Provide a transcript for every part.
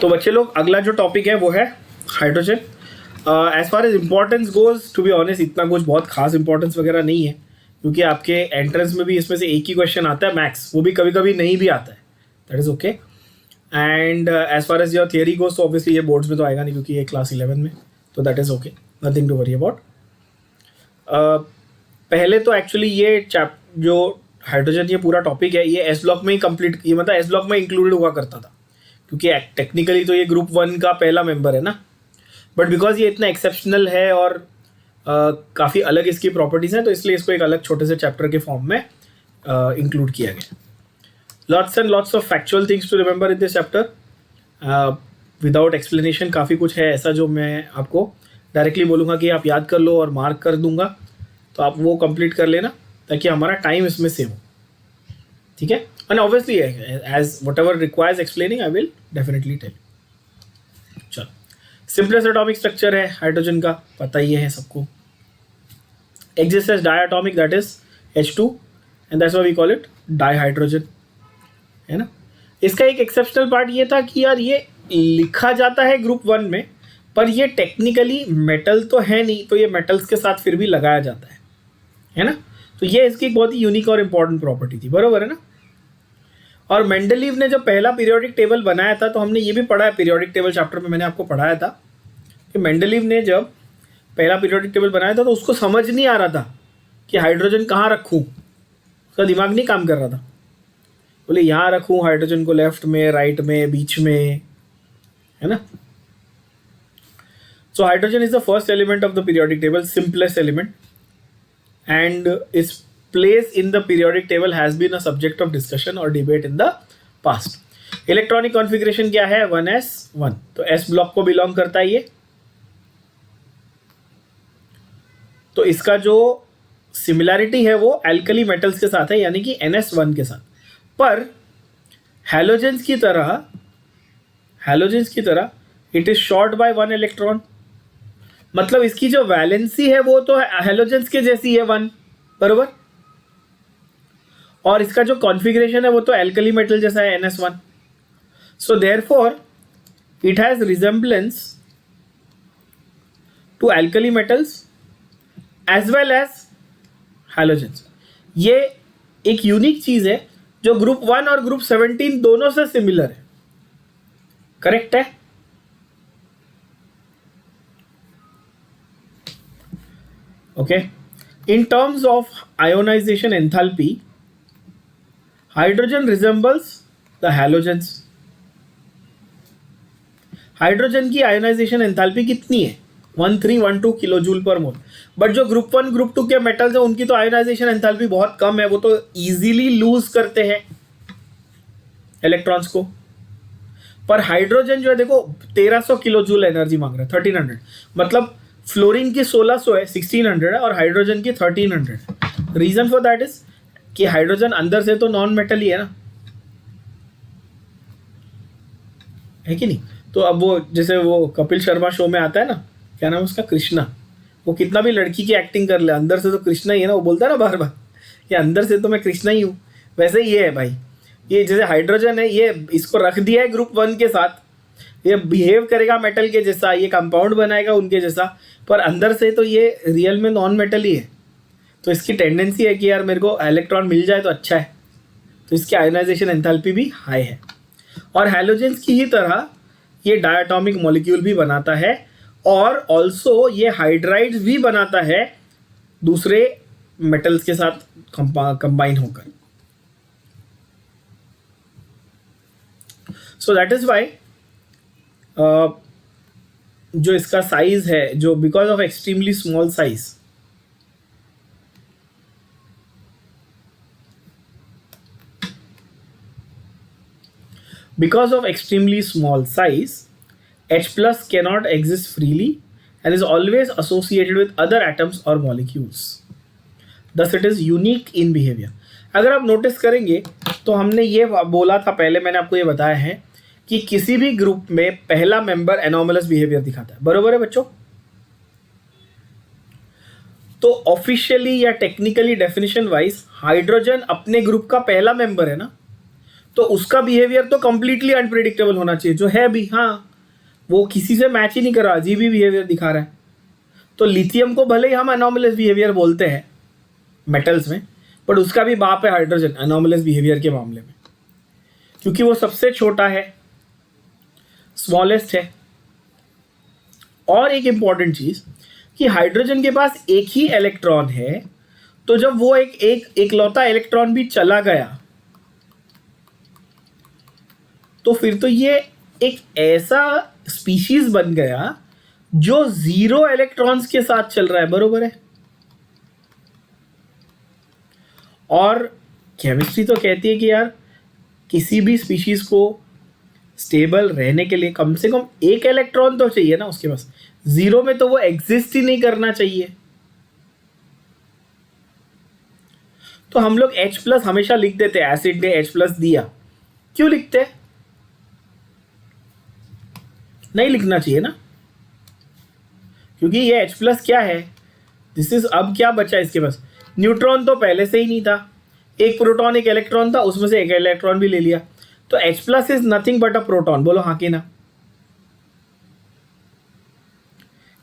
तो बच्चे लोग अगला जो टॉपिक है वो है hydrogen. As far as importance goes, to be honest इतना कुछ बहुत खास इंपॉर्टेंस वगैरह नहीं है, क्योंकि आपके एंट्रेंस में भी इसमें से एक ही क्वेश्चन आता है मैक्स, वो भी कभी कभी नहीं भी आता है, that is okay. And as far as your theory goes, तो ऑब्वियसली ये बोर्ड्स में तो आएगा नहीं क्योंकि ये क्लास 11 में, तो that is okay, nothing to worry about. पहले तो एक्चुअली ये जो हाइड्रोजन ये पूरा टॉपिक है ये एस ब्लॉक में ही कंप्लीट, ये मतलब एस ब्लॉक में इंक्लूडेड हुआ करता था, क्योंकि टेक्निकली तो ये ग्रुप 1 का पहला मेंबर है ना, बट बिकॉज ये इतना एक्सेप्शनल है और काफ़ी अलग इसकी प्रॉपर्टीज़ हैं, तो इसलिए इसको एक अलग छोटे से चैप्टर के फॉर्म में इंक्लूड किया गया। Lots and lots of factual things to remember in this chapter, without explanation काफ़ी कुछ है ऐसा जो मैं आपको डायरेक्टली बोलूँगा कि आप याद कर लो और मार्क कर दूंगा, तो आप वो कंप्लीट कर लेना ताकि हमारा टाइम इसमें सेव हो, ठीक है। And obviously as whatever requires explaining I will definitely tell. चलो, सिंपलेस्ट एटॉमिक स्ट्रक्चर है हाइड्रोजन का, पता ही है सबको। Exist as diatomic, that is H2 and that's why we call it dihydrogen, है ना। इसका एक एक्सेप्शनल पार्ट ये था कि यार ये लिखा जाता है ग्रुप 1 में, पर ये टेक्निकली मेटल तो है नहीं, तो ये मेटल्स के साथ फिर भी लगाया जाता है ना। तो ये इसकी एक बहुत ही यूनिक और इम्पॉर्टेंट प्रॉपर्टी थी, बरोबर है ना। और मेंडलीव ने जब पहला पीरियोडिक टेबल बनाया था, तो हमने ये भी पढ़ा है पीरियोडिक टेबल चैप्टर में, मैंने आपको पढ़ाया था कि मेंडलीव ने जब पहला पीरियोडिक टेबल बनाया था तो उसको समझ नहीं आ रहा था कि हाइड्रोजन कहाँ रखूँ, उसका दिमाग नहीं काम कर रहा था। बोले यहाँ रखूँ हाइड्रोजन को, लेफ्ट में, राइट में, बीच में, है ना। So hydrogen is the first element of the periodic table, simplest element, and its place in the periodic table has been a subject of discussion or debate in the past. Electronic configuration क्या है? 1s1, तो s block को belong करता है ये। तो इसका जो सिमिलैरिटी है वो एल्कली मेटल्स के साथ है, यानी कि NS1 के साथ। पर हैलोजेंस की तरह it is short by 1 electron, मतलब इसकी जो वैलेंसी है वो तो हैलोजेंस के जैसी है 1, बरोबर। और इसका जो कॉन्फ़िगरेशन है वो तो एल्कली मेटल जैसा है NS1। So therefore it has resemblance to alkali metals as well as halogens. ये एक यूनिक चीज है जो ग्रुप 1 और ग्रुप 17 दोनों से सिमिलर है, करेक्ट है। Okay, in terms of ionization enthalpy, hydrogen resembles the halogens. Hydrogen की आयोनाइजेशन एंथैल्पी कितनी है? 1312 किलो जूल पर मोल। बट जो ग्रुप 1 ग्रुप 2 के मेटल्स हैं उनकी तो आयोनाइजेशन एंथैल्पी बहुत कम है, वो तो इजीली लूज करते हैं इलेक्ट्रॉन्स को। पर हाइड्रोजन जो है देखो 1300 किलो जूल एनर्जी मांग रहा है, 1300, मतलब फ्लोरीन की 1600 है, 1600 है, और हाइड्रोजन की 1300 है। रीजन फॉर दैट इज कि हाइड्रोजन अंदर से तो नॉन मेटल ही है ना, है कि नहीं। तो अब वो जैसे वो कपिल शर्मा शो में आता है ना, क्या नाम है उसका, कृष्णा, वो कितना भी लड़की की एक्टिंग कर ले, अंदर से तो कृष्णा ही है ना, वो बोलता है ना बार बार कि अंदर से तो मैं कृष्णा ही हूँ। वैसे ये है भाई, ये जैसे हाइड्रोजन है, ये इसको रख दिया है ग्रुप 1 के साथ, ये बिहेव करेगा मेटल के जैसा, ये कंपाउंड बनाएगा उनके जैसा, पर अंदर से तो ये रियल में नॉन मेटल ही है। तो इसकी टेंडेंसी है कि यार मेरे को इलेक्ट्रॉन मिल जाए तो अच्छा है, तो इसकी आयोनाइजेशन एंथैल्पी भी हाई है। और हैलोजेंस की ही तरह ये डायटॉमिक मॉलिक्यूल भी बनाता है, और ऑल्सो ये हाइड्राइड्स भी बनाता है दूसरे मेटल्स के साथ कंबाइन होकर। सो दैट इज वाई जो इसका साइज है, जो because of extremely small size, because of extremely small size, H plus cannot exist freely and is always associated with other atoms or molecules. Thus it is unique in behavior. अगर आप notice करेंगे तो हमने ये बोला था पहले, मैंने आपको ये बताया है कि किसी भी ग्रुप में पहला मेंबर एनोमलस बिहेवियर दिखाता है, बरोबर है बच्चों। तो ऑफिशियली या टेक्निकली डेफिनेशन वाइज हाइड्रोजन अपने ग्रुप का पहला मेंबर है ना, तो उसका बिहेवियर तो कंप्लीटली अनप्रिडिक्टेबल होना चाहिए, जो है भी। हाँ, वो किसी से मैच ही नहीं कर रहा, अजीब ही बिहेवियर दिखा रहा है। तो लिथियम को भले ही हम अनोमलस बिहेवियर बोलते हैं मेटल्स में, बट उसका भी बाप है हाइड्रोजन अनोमलस बिहेवियर के मामले में, क्योंकि वो सबसे छोटा है, स्मॉलेस्ट है। और एक इंपॉर्टेंट चीज कि हाइड्रोजन के पास एक ही इलेक्ट्रॉन है, तो जब वो एकलौता इलेक्ट्रॉन भी चला गया तो फिर तो ये एक ऐसा स्पीशीज बन गया जो 0 इलेक्ट्रॉन्स के साथ चल रहा है, बरोबर है। और केमिस्ट्री तो कहती है कि यार किसी भी स्पीशीज को स्टेबल रहने के लिए कम से कम एक इलेक्ट्रॉन तो चाहिए ना उसके पास, 0 में तो वो एग्जिस्ट ही नहीं करना चाहिए। तो हम लोग H+ हमेशा लिख देते हैं, एसिड ने H+ दिया, क्यों लिखते हैं? नहीं लिखना चाहिए ना, क्योंकि ये H+ क्या है, दिस इज, अब क्या बचा इसके पास, न्यूट्रॉन तो पहले से ही नहीं था, एक प्रोटॉन एक इलेक्ट्रॉन था, उसमें से एक इलेक्ट्रॉन भी ले लिया, तो H+ is nothing but a proton. बोलो हाँ कि ना?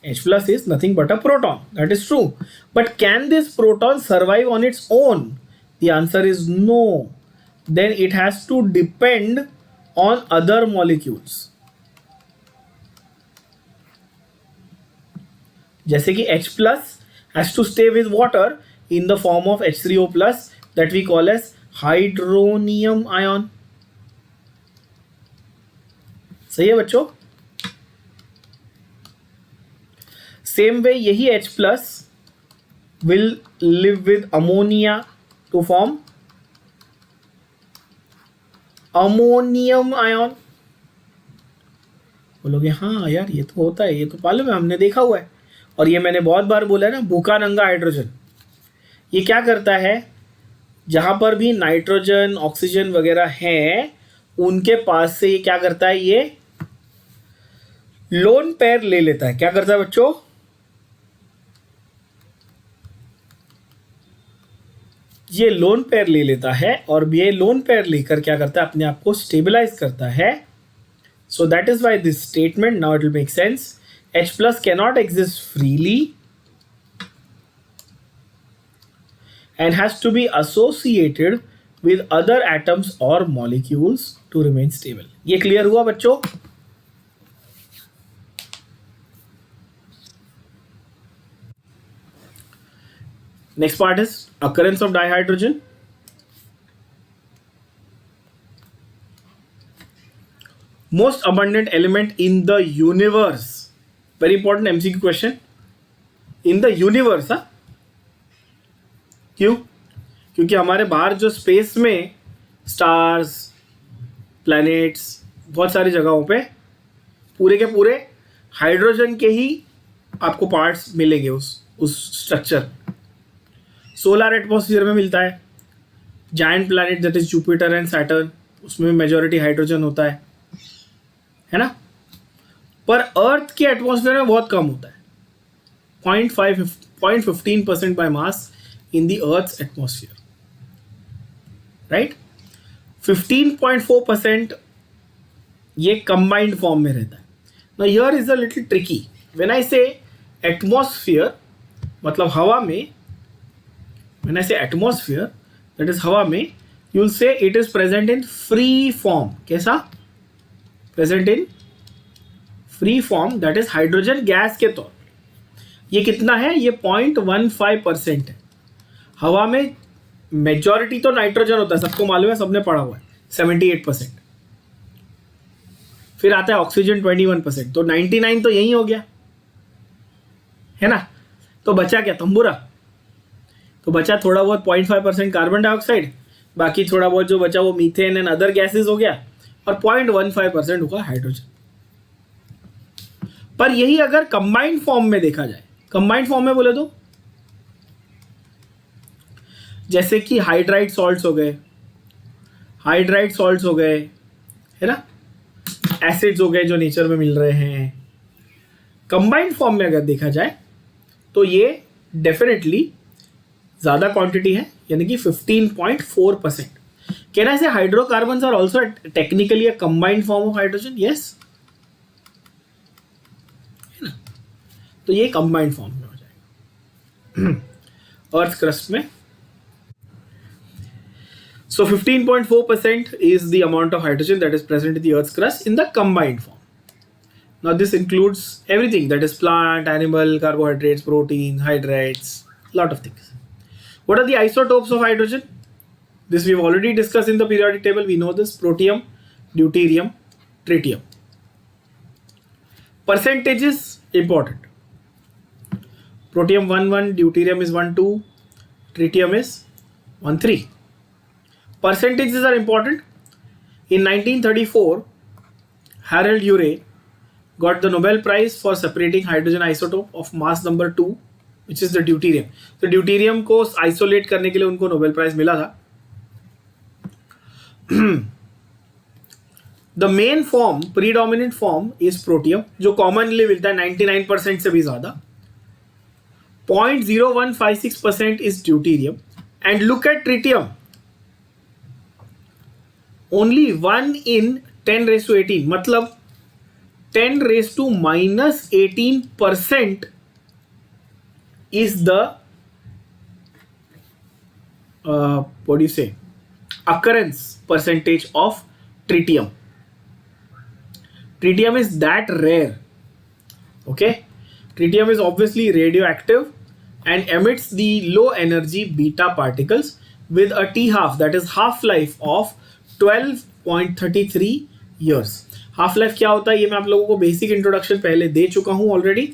H+ is nothing but a proton. That is true. But can this proton survive on its own? The answer is no. Then it has to depend on other molecules. जैसे कि H+ has to stay with water in the form of H3O+ that we call as hydronium ion. सही है बच्चों? Same way यही H+ will live with ammonia to form ammonium ion. बोलोगे हाँ यार ये तो होता है, ये तो मालूम है, हमने देखा हुआ है, और ये मैंने बहुत बार बोला है ना, भूखा नंगा हाइड्रोजन। ये क्या करता है, जहां पर भी नाइट्रोजन ऑक्सीजन वगैरह है उनके पास से ये क्या करता है, ये लोन पेयर ले लेता है। क्या करता है बच्चों? ये लोन पेयर ले लेता है, और ये लोन पेयर लेकर क्या करता है, अपने आप को स्टेबलाइज करता है। So that is why this statement, now it will make sense, H+ cannot exist freely and has to be associated with other atoms or molecules to remain stable. ये क्लियर हुआ बच्चों? Next part is occurrence of dihydrogen. Most abundant element in the universe. Very important MCQ question. In the universe, हाँ? क्यों? क्योंकि हमारे बाहर जो space में स्टार्स, प्लैनेट्स, बहुत सारी जगहों पे पूरे के पूरे हाइड्रोजन के ही आपको पार्ट्स मिलेंगे, उस स्ट्रक्चर। सोलर एटमॉस्फेयर में मिलता है, giant planet that is Jupiter and Saturn, उसमें मेजॉरिटी हाइड्रोजन होता है ना। पर अर्थ के एटमॉस्फेयर में बहुत कम होता है, 0.15% by mass in the earth's atmosphere, right. 15.4% ये कंबाइंड फॉर्म में रहता है। Now here is a little tricky, when I say atmosphere मतलब हवा में, when I say atmosphere, that is हवा में, you will say it is present in free form. कैसा? Present in free form, that is hydrogen gas के तौर पे। ये कितना है? ये 0.15% है। हवा में मेजॉरिटी तो नाइट्रोजन होता है, सबको मालूम है, सबने पढ़ा हुआ है, 78%। फिर आता है ऑक्सीजन 21%, तो 99 तो यही हो गया है ना। तो बचा क्या? तंबूरा। तो बचा थोड़ा बहुत 0.5% कार्बन डाइऑक्साइड, बाकी थोड़ा बहुत जो बचा वो मीथेन एंड अदर गैसेस हो गया, और 0.15% होगा हाइड्रोजन। पर यही अगर कंबाइंड फॉर्म में देखा जाए, कंबाइंड फॉर्म में बोले तो जैसे कि हाइड्राइड सॉल्ट्स हो गए, हाइड्राइड सॉल्ट्स हो गए, है ना, एसिड्स हो गए जो नेचर में मिल रहे हैं, कंबाइंड फॉर्म में अगर देखा जाए तो ये डेफिनेटली ज़्यादा क्वांटिटी है, यानी कि 15.4%। Can I say hydrocarbons are also technically a combined form of hydrogen? Yes. है ना? तो ये combined form में हो जाएगा अर्थ क्रस्ट में. So 15.4% is the amount of hydrogen that is present in the Earth's crust in the combined form. Now this includes everything, that is plant, animal, carbohydrates, protein, hydrates, lot of things. What are the isotopes of hydrogen? This we've already discussed in the periodic table. We know this: protium, deuterium, tritium. Percentages important. Protium 1 1, deuterium is 1 2, tritium is 1 3. Percentages are important. In 1934, Harold Urey got the Nobel Prize for separating hydrogen isotope of mass number 2, which is the deuterium. तो deuterium को isolate करने के लिए उनको Nobel Prize मिला था. The main form, predominant form is protium, जो commonly मिलता है 99% से भी ज़्यादा. 0.0156% is deuterium. And look at tritium. Only 1 in 10 raised to 18, मतलब 10 raised to minus 18% is the what do you say, occurrence percentage of tritium. Tritium is that rare. Okay, tritium is obviously radioactive and emits the low energy beta particles with a T half, that is half life of 12.33 years. Half life क्या होता है ये मैं आप लोगों को basic introduction पहले दे चुका हूं ऑलरेडी,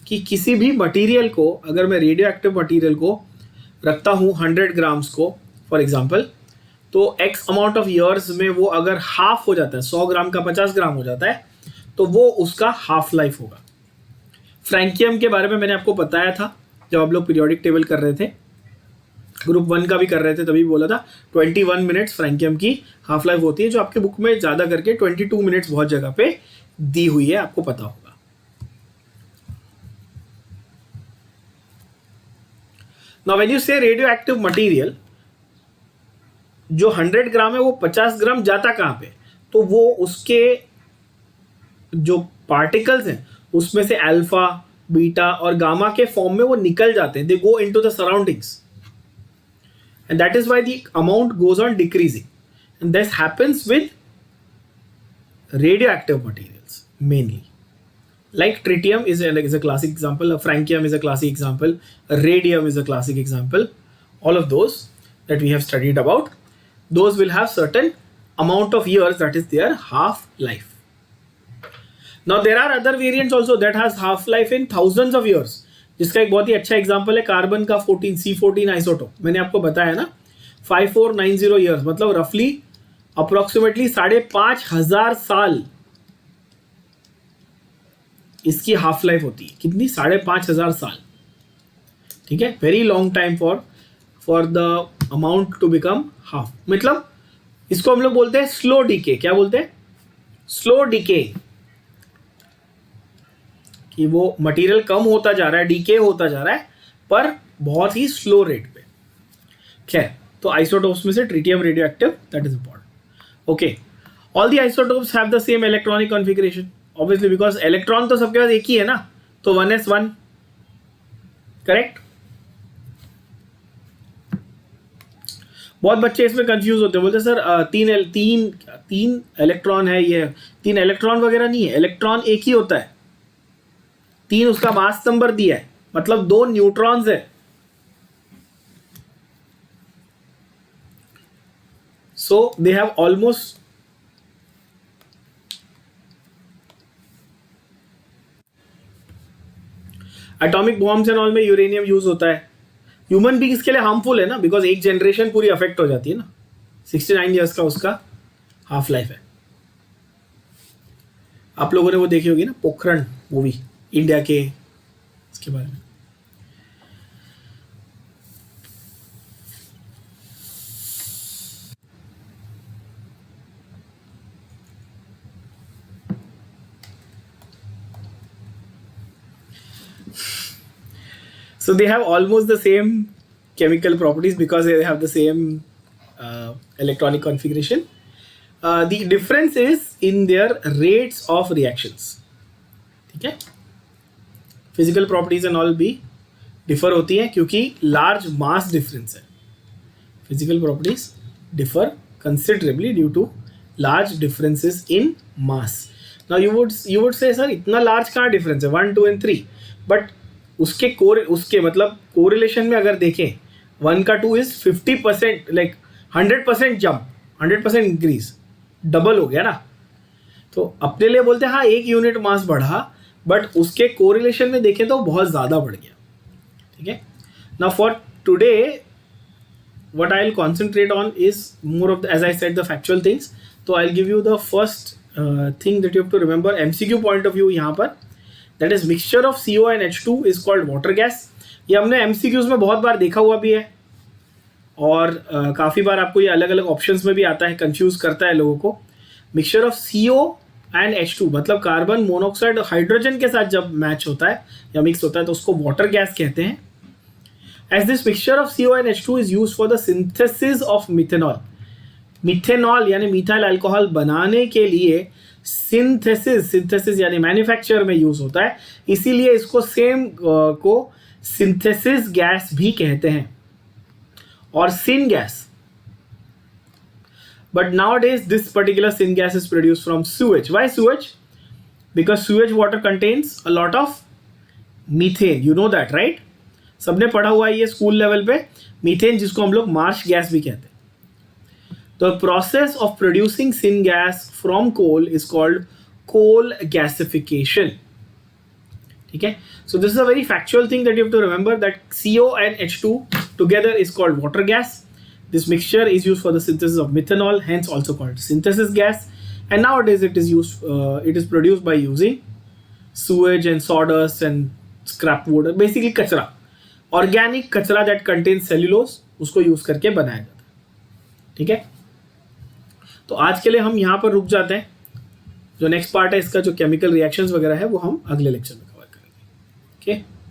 कि किसी भी मटेरियल को, अगर मैं रेडियो एक्टिव मटेरियल को रखता हूं 100 ग्राम्स को फॉर एग्जांपल, तो एक्स अमाउंट ऑफ ईयर्स में वो अगर हाफ हो जाता है, 100 ग्राम का 50 ग्राम हो जाता है, तो वो उसका हाफ लाइफ होगा. फ्रैंकियम के बारे में मैंने आपको बताया था जब आप लोग पीरियोडिक टेबल कर रहे थे, ग्रुप 1 का भी कर रहे थे, तभी बोला था 21 मिनट्स फ्रैंकियम की हाफ लाइफ होती है, जो आपके बुक में ज़्यादा करके 22 मिनट्स बहुत जगह पे दी हुई है, आपको पता होगा. नाउ व्हेन यू से रेडियो एक्टिव मटीरियल, जो 100 ग्राम है वो 50 ग्राम जाता कहाँ पे, तो वो उसके जो पार्टिकल्स हैं उसमें से अल्फा, बीटा और गामा के फॉर्म में वो निकल जाते हैं. They go into the surroundings. And that is why the amount goes on decreasing. And this happens with radioactive materials mainly. Like tritium is a classic example, a francium is a classic example, a radium is a classic example. All of those that we have studied about, those will have certain amount of years, that is their half life. Now there are other variants also that has half life in thousands of years. जिसका एक बहुत ही अच्छा example है carbon का 14 C14 isotope. मैंने आपको बताया ना 5490 ईयर्स, मतलब रफली अप्रोक्सीमेटली 5,500 साल इसकी हाफ लाइफ होती है. कितनी? 5,500 साल. ठीक है, very long time for the amount to become half. मतलब इसको हम लोग बोलते हैं स्लो डीके. क्या बोलते हैं? Slow decay. कि वो मटेरियल कम होता जा रहा है, डीके होता जा रहा है, पर बहुत ही स्लो रेट पे. खैर, तो आइसोटोप्स में से tritium radio active, that is important. Okay, all the isotopes have the same electronic configuration obviously, because electron तो सबके पास एक ही है ना, तो 1s1. करेक्ट. बहुत बच्चे इसमें कंफ्यूज होते हैं, बोलते हैं सर तीन इलेक्ट्रॉन है, ये 3 इलेक्ट्रॉन वगैरह नहीं है. इलेक्ट्रॉन एक ही होता है, 3 उसका मास नंबर दिया है, मतलब 2 न्यूट्रॉन्स है. So they have almost atomic bombs and all में यूरेनियम यूज होता है. ह्यूमन बींग्स के लिए हार्मफुल है ना, बिकॉज एक जनरेशन पूरी अफेक्ट हो जाती है ना. 69 ईयर्स का उसका हाफ लाइफ है. आप लोगों ने वो देखी होगी ना, पोखरण मूवी, इंडिया के इसके बारे में. So they have almost the same chemical properties because they have the same electronic configuration. The difference is in their rates of reactions. ठीक है, फिजिकल प्रॉपर्टीज एंड ऑल भी डिफर होती है क्योंकि लार्ज मास डिफरेंस है. Physical properties differ considerably due to large differences in mass. Now you would say sir इतना large कहाँ difference है 1, 2 and 3, बट उसके मतलब कोरिलेशन में अगर देखें 1 का 2 is 50%, like 100% jump, 100% increase, double हो गया ना. तो अपने लिए बोलते हैं हाँ 1 यूनिट मास बढ़ा, बट उसके कोरिलेशन में देखें तो बहुत ज़्यादा बढ़ गया. ठीक है. Now for today what I'll concentrate on is more of the, as I said, the factual things. So I'll give you the first thing that you have to remember, MCQ point of view यहाँ पर, that is mixture of CO and H2 is called water gas. ये हमने MCQs में बहुत बार देखा हुआ भी है और काफ़ी बार आपको ये अलग अलग ऑप्शंस में भी आता है, कंफ्यूज करता है लोगों को. Mixture of CO and H2 मतलब कार्बन मोनोऑक्साइड हाइड्रोजन के साथ जब मैच होता है या मिक्स होता है तो उसको वाटर गैस कहते हैं. As this mixture of CO and H2 is used for the synthesis of methanol. Methanol यानी मिथाइल अल्कोहल बनाने के लिए सिंथेसिस यानी मैन्युफैक्चर में यूज होता है, इसीलिए इसको सेम को सिंथेसिस गैस भी कहते हैं और syn gas. But nowadays this particular syngas is produced from sewage. Why sewage? Because sewage water contains a lot of methane. You know that, right? सबने पढ़ा हुआ है ये स्कूल लेवल पे, मीथेन जिसको हम लोग मार्श गैस भी कहते हैं. तो process of producing syn gas from coal is called coal gasification. ठीक है. So this is a very factual thing that you have to remember, that CO and H2 together is called water gas. This mixture is used for the synthesis of methanol, hence also called synthesis gas. And nowadays it is produced by using sewage and sawdust and scrap wood, basically कचरा, organic कचरा that contain cellulose, उसको use करके बनाया जाता है. ठीक है. तो आज के लिए हम यहाँ पर रुक जाते हैं. जो नेक्स्ट पार्ट है इसका, जो केमिकल रिएक्शंस वगैरह है, वो हम अगले लेक्चर में कवर करेंगे. ओके.